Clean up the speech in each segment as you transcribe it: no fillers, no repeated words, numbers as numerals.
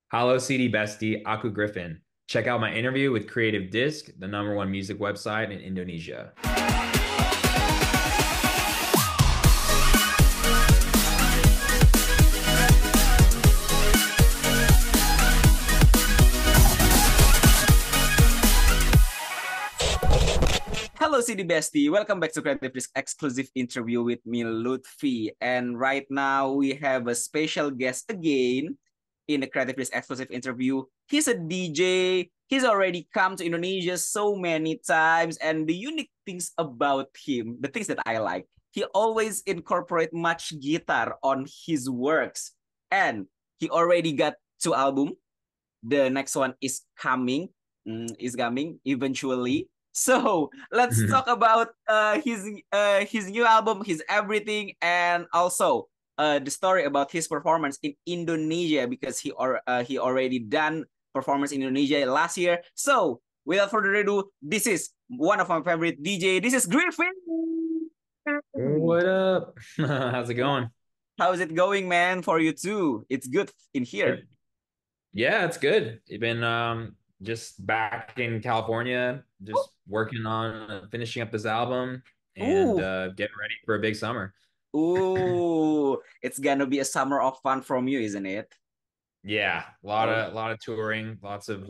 Halo CD Bestie, Aku Griffin. Check out my interview with CreativeDisc, the number one music website in Indonesia. Hello, CD Bestie. Welcome back to CreativeDisc exclusive interview with me, Lutfi. And right now we have a special guest again in the CreativeDisc exclusive interview. He's a DJ. He's already come to Indonesia so many times. And the unique things about him, the things that I like, he always incorporate much guitar on his works. And he already got two albums. The next one is coming eventually. So let's talk about his new album, his everything, and also the story about his performance in Indonesia because he already done performance in Indonesia last year. So without further ado, this is one of my favorite DJ. This is Gryffin. What up? How's it going? How's it going, man? For you too? It's good in here. It- yeah, it's good. You've been just back in California, just working on finishing up this album and Ooh, getting ready for a big summer. ooh, it's gonna be a summer of fun from you, isn't it? Yeah, Oh, a lot of touring, lots of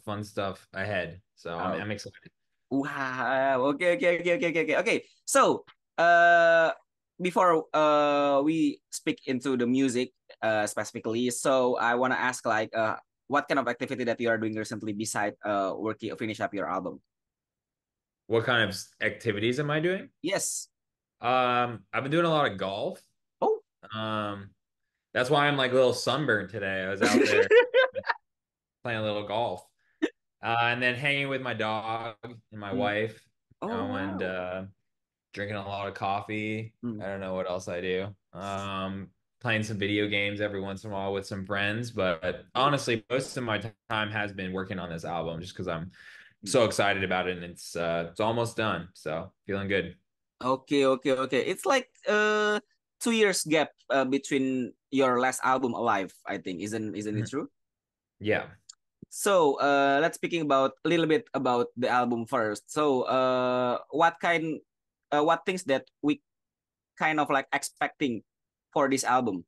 fun stuff ahead. So oh, I'm excited. wow. Okay, okay, okay, okay, okay, okay. Okay. So, uh, before we speak into the music specifically, so I wanna ask what kind of activity that you are doing recently beside working finish up your album? What kind of activities am I doing? Yes. I've been doing a lot of golf. Oh. Um, that's why I'm like a little sunburned today. I was out there playing a little golf, and then hanging with my dog and my Mm. wife, Oh and wow. drinking a lot of coffee. Mm. I don't know what else I do. Playing some video games every once in a while with some friends, but Ooh. honestly, most of my time has been working on this album just because I'm Mm. so excited about it and it's almost done. So feeling good. Okay, okay, okay. It's like 2 years gap between your last album, Alive. I think isn't it Mhm. true? Yeah. So let's speaking about a little bit about the album first. So what things that we kind of like expecting for this album?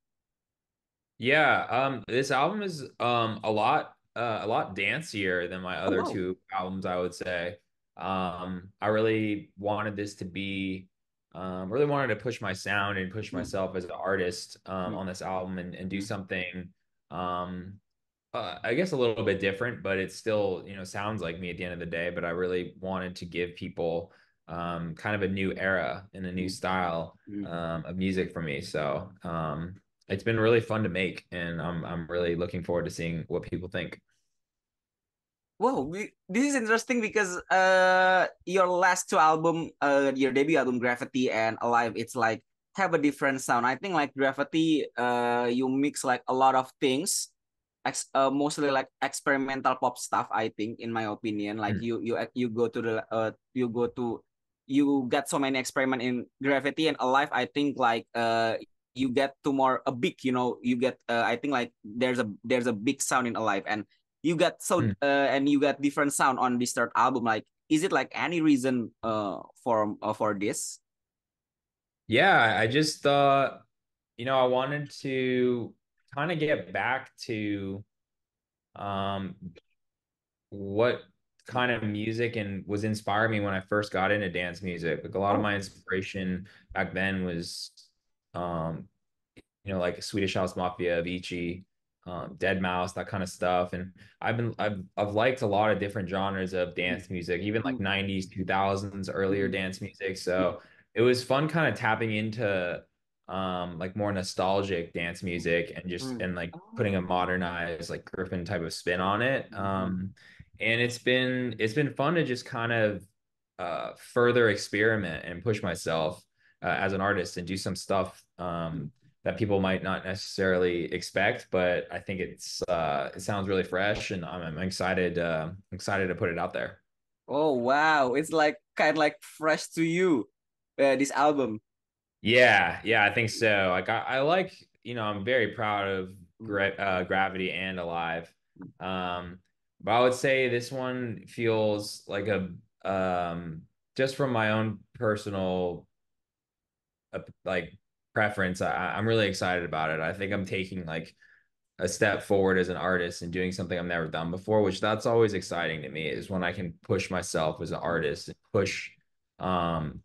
Yeah, this album is a lot dancier than my Oh other wow. two albums, I would say. I really wanted this to be really wanted to push my sound and push Mm, myself as an artist mm, on this album and do mm, something um I guess a little bit different, but it still, sounds like me at the end of the day, but I really wanted to give people kind of a new era and a new mm, style mm. of music for me. So, it's been really fun to make, and I'm really looking forward to seeing what people think. Wow, this is interesting because your last two album, your debut album Gravity and Alive, it's like have a different sound. I think like Gravity, you mix like a lot of things, mostly like experimental pop stuff. I think, in my opinion, like Mm. you go to the you got so many experiment in Gravity and Alive. I think like you get to more a big, you get I think like there's a big sound in Alive and Mm. and you got different sound on this third album. Like, is it like any reason for this? Yeah, I just thought, I wanted to kind of get back to um what kind of music and was inspiring me when I first got into dance music. Like a lot of Oh. my inspiration back then was, um, like Swedish House Mafia, Avicii, Dead Mouse, that kind of stuff. And I've liked a lot of different genres of Mm, dance music, even like mm, 90s, 2000s, earlier mm, dance music. mm, So it was fun kind of tapping into like more nostalgic dance music and just mm. and like putting a Oh. modernized like Griffin type of spin on it. Mm, And it's been fun to just kind of further experiment and push myself as an artist and do some stuff mm. that people might not necessarily expect, but I think it sounds really fresh, and I'm excited to put it out there. Oh wow, it's like kind of like fresh to you, this album. Yeah, I think so. Like I like, I'm very proud of Gravity and Alive. Um, but I would say this one feels like a just from my own personal like preference. I'm really excited about it. I think I'm taking like a step forward as an artist and doing something I've never done before, which that's always exciting to me is when I can push myself as an artist and um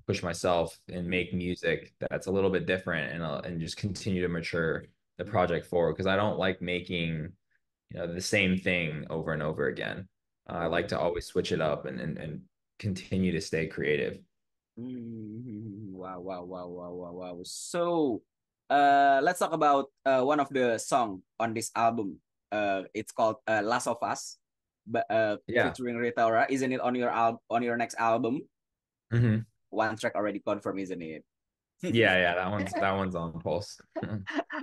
push myself and make music that's a little bit different and just continue to mature the project forward because I don't like making the same thing over and over again. I like to always switch it up and continue to stay creative. Wow, wow, wow, wow, wow, wow. So, let's talk about one of the song on this album. It's called "Last of Us," but Yeah. featuring Rita Ora. Isn't it on your on your next album? Hmm. One track already confirmed, isn't it? Yeah, yeah, that one's on Pulse.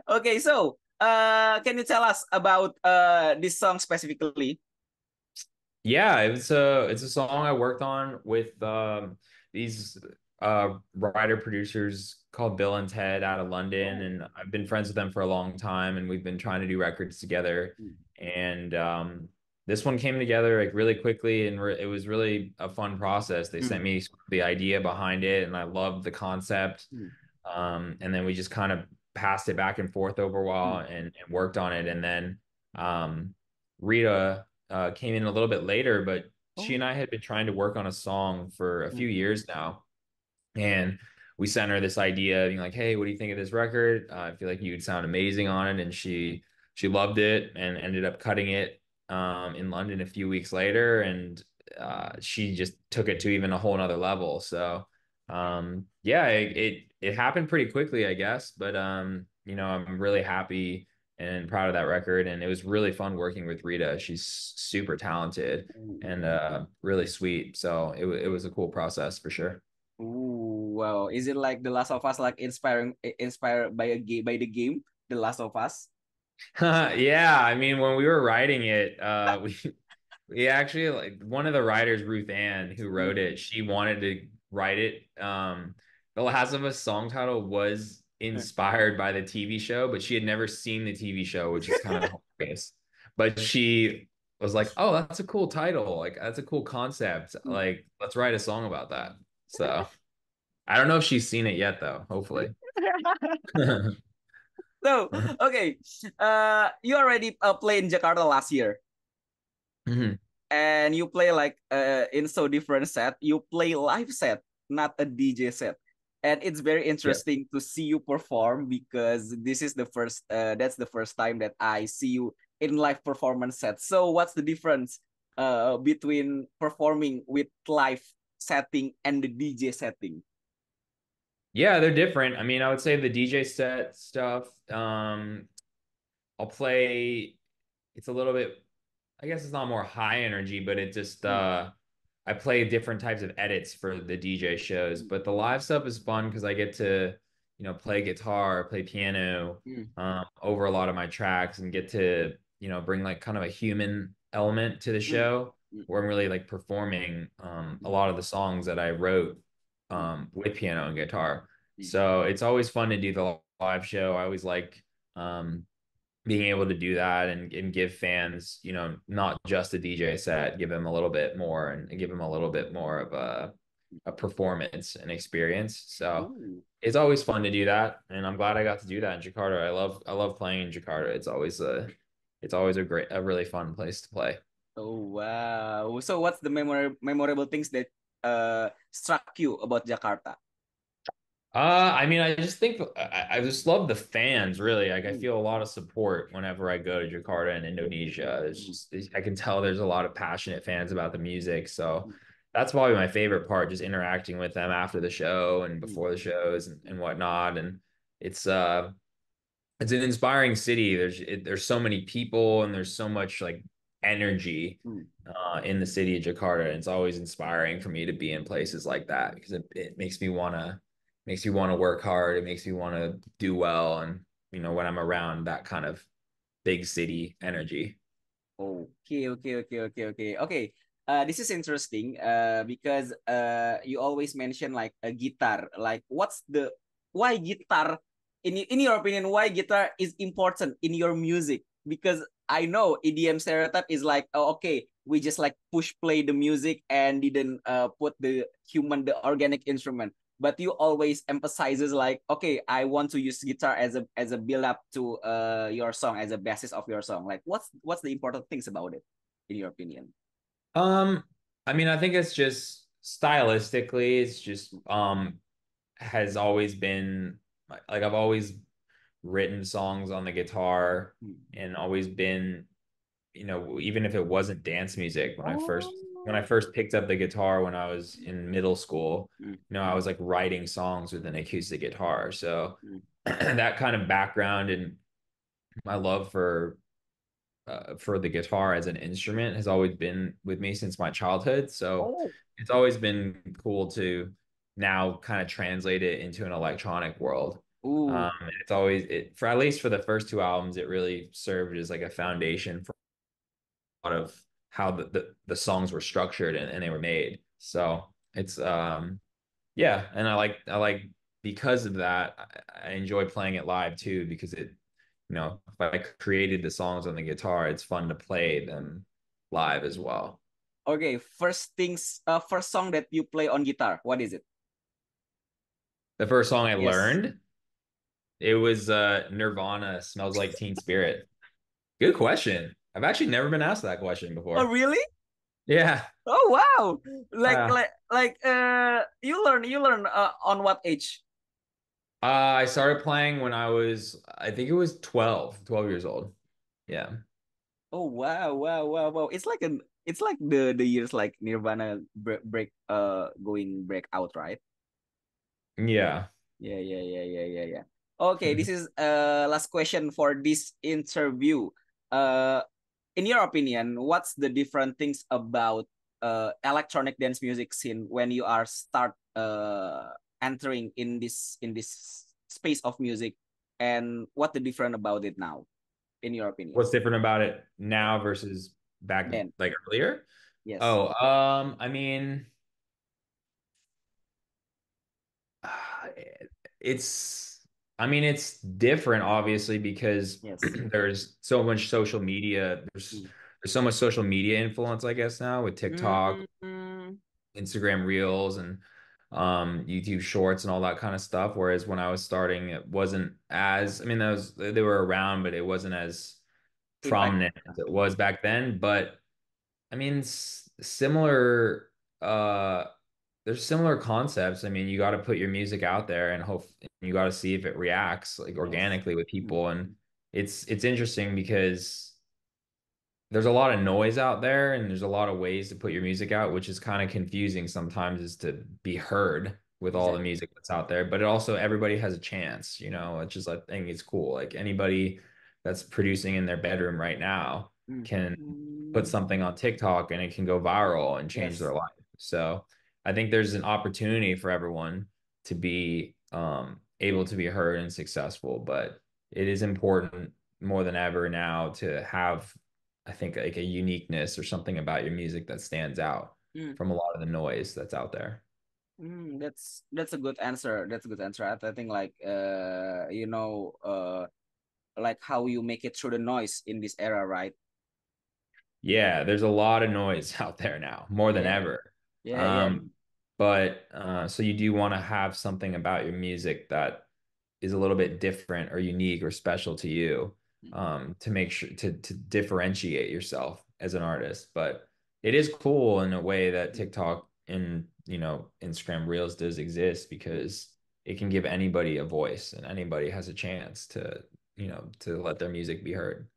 Okay, so can you tell us about this song specifically? Yeah, it's a song I worked on with these writer producers called Bill and Ted out of London, Oh. and I've been friends with them for a long time, and we've been trying to do records together. And this one came together like really quickly, and it was really a fun process. They sent Mm, me the idea behind it, and I loved the concept. mm, And then we just kind of passed it back and forth over a while mm. and worked on it. And then Rita came in a little bit later, but she Oh. and I had been trying to work on a song for a few Mm, years now. And we sent her this idea, being like, "Hey, what do you think of this record? I feel like you'd sound amazing on it." And she loved it and ended up cutting it in London a few weeks later, and she just took it to even a whole nother level. So yeah, it happened pretty quickly, I guess. But I'm really happy and proud of that record, and it was really fun working with Rita. She's super talented and really sweet. So it was a cool process for sure. ooh, wow. Is it like The Last of Us, like inspired by by the game, The Last of Us? Yeah, I mean, when we were writing it, we actually like one of the writers, Ruth Ann, who wrote Mm. it. She wanted to write it. The Last of Us song title was inspired by the TV show, but she had never seen the TV show, which is kind of hilarious. But she was like, "Oh, that's a cool title. Like, that's a cool concept. Like, let's write a song about that." So I don't know if she's seen it yet, though. Hopefully. So, okay, you already played in Jakarta last year, Mhm. and you play like in so different set. You play live set, not a DJ set, and it's very Yeah. interesting to see you perform because this is the first. That's the first time that I see you in live performance set. So, what's the difference between performing with live setting and the DJ setting? Yeah, they're different. I mean, I would say the DJ set stuff, I'll play it's a little bit I guess it's not more high energy, but it just Mm, I play different types of edits for the DJ shows. mm, But the live stuff is fun because I get to, play guitar, play piano mm, over a lot of my tracks and get to, bring like kind of a human element to the mm, show mm, where I'm really like performing a lot of the songs that I wrote mm, with piano and guitar. mm, So it's always fun to do the live show. I always like being able to do that and give fans, not just a DJ set, give them a little bit more and give them a little bit more of a performance and experience. So mm. it's always fun to do that. And I'm glad I got to do that in Jakarta. I love playing in Jakarta. It's always a really fun place to play. Oh wow! So what's the memorable things that struck you about Jakarta? I mean, I just think I just love the fans, really. Like, I Mm, feel a lot of support whenever I go to Jakarta and Indonesia. mm, I can tell there's a lot of passionate fans about the music. So mm, that's probably my favorite part, just interacting with them after the show and mm, before the shows and whatnot. And it's uh it's an inspiring city. There's so many people and there's so much like energy mm. in the city of Jakarta. And it's always inspiring for me to be in places like that because it makes me want to work hard. It makes me want to do well. And when I'm around that kind of big city energy. Okay, okay, okay, okay, okay, okay. This is interesting. Because you always mention like a guitar. Like, what's the why guitar? in your opinion, why guitar is important in your music? Because I know EDM stereotype is like, oh, okay, we just like push play the music and didn't put the organic instrument. But you always emphasizes like, okay, I want to use guitar as a build up to your song, as a basis of your song. Like, what's the important things about it, in your opinion? Um, I mean, I think it's just stylistically, it's just has always been like I've always written songs on the guitar and always been, even if it wasn't dance music, Oh. when I first picked up the guitar when I was in middle school, Mm, I was like writing songs with an acoustic guitar. So mm. that kind of background and my love for the guitar as an instrument has always been with me since my childhood. So Oh. it's always been cool to now kind of translate it into an electronic world. Ooh. It's always for at least for the first two albums, it really served as like a foundation for a lot of how the songs were structured and they were made. So it's yeah, and I like because of that, I enjoy playing it live too because if I created the songs on the guitar, it's fun to play them live as well. Okay, first song that you play on guitar, what is it? The first song I Yes. learned, it was Nirvana, Smells Like Teen Spirit. Good question. I've actually never been asked that question Oh, before. really? Yeah. Oh, wow. Like Uh, like like you learn on what age? I started playing when I think it was 12 years old. Yeah. Oh, wow, wow, wow, wow. It's like the years like Nirvana break out, right? Yeah. Yeah, yeah, yeah, yeah, yeah, yeah. Okay, this is last question for this interview. Uh in your opinion, what's the different things about electronic dance music scene when you are start entering in this space of music, and what the different about it now, in your opinion? What's different about it now versus back Then, like earlier? yes, Oh, I mean, it's it's different obviously because yes. there's so much social media. Mm. There's so much social media influence, I guess, now with TikTok, Mm, Instagram Reels, and YouTube Shorts and all that kind of stuff. Whereas when I was starting, it wasn't as, they were around, but it wasn't as impact. prominent as it was back then. But similar uh there's similar concepts. I mean, you got to put your music out there and hope you got to see if it reacts like Yes. organically with Mm. people. And it's interesting because there's a lot of noise out there and there's a lot of ways to put your music out, which is kind of confusing sometimes is to be heard with all the Exactly. music that's out there. But it also everybody has a chance. It's just I think it's cool. Like anybody that's producing in their bedroom right now Mm. can put Mm. something on TikTok and it can go viral and change Yes. their life. So I think there's an opportunity for everyone to be able to be heard and successful, but it is important more than ever now to have, I think, like a uniqueness or something about your music that stands out Mm. from a lot of the noise that's out there. That's a good answer. That's a good answer. I think like like how you make it through the noise in this era, right? Yeah, there's a lot of noise out there now, more than Yeah, ever. yeah, yeah. But so you do want to have something about your music that is a little bit different or unique or special to you, to make sure to differentiate yourself as an artist. But it is cool in a way that TikTok and Instagram Reels does exist because it can give anybody a voice and anybody has a chance to let their music be heard.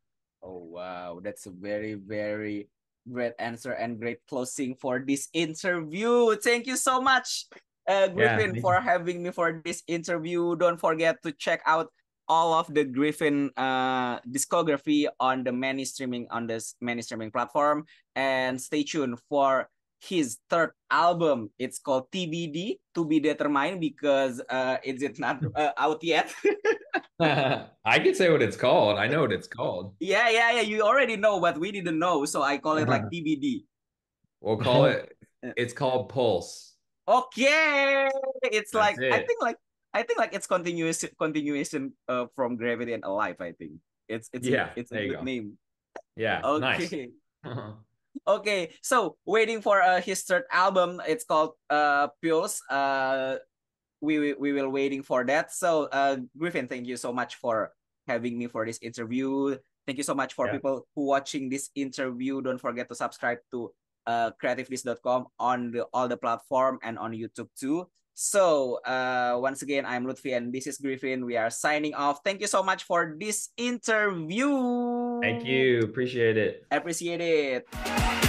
Oh, wow, that's a very, very great answer and great closing for this interview. Thank you so much, Yeah, Griffin, for having me for this interview. Don't forget to check out all of the Griffin discography on this many streaming platform, and stay tuned for his third album. It's called TBD, to be determined, because it's not out yet. I could say what it's called. I know what it's called. Yeah, yeah, yeah. You already know, but we didn't know, so I call it like TBD. We'll call it, it's called Pulse. Okay, it's That's like I it. think like I think like it's continuation from Gravity and Alive. I think Yeah, it's a there you good go. name. Yeah, nice. Okay. Okay, so waiting for his third album. It's called Pulse. We will waiting for that. So Griffin, thank you so much for having me for this interview. Thank you so much for Yeah. people who watching this interview. Don't forget to subscribe to creativedisc.com on all the platform and on YouTube too. So once again, I'm Lutfi and this is Griffin. We are signing off. Thank you so much for this interview. Thank you. Appreciate it. Appreciate it.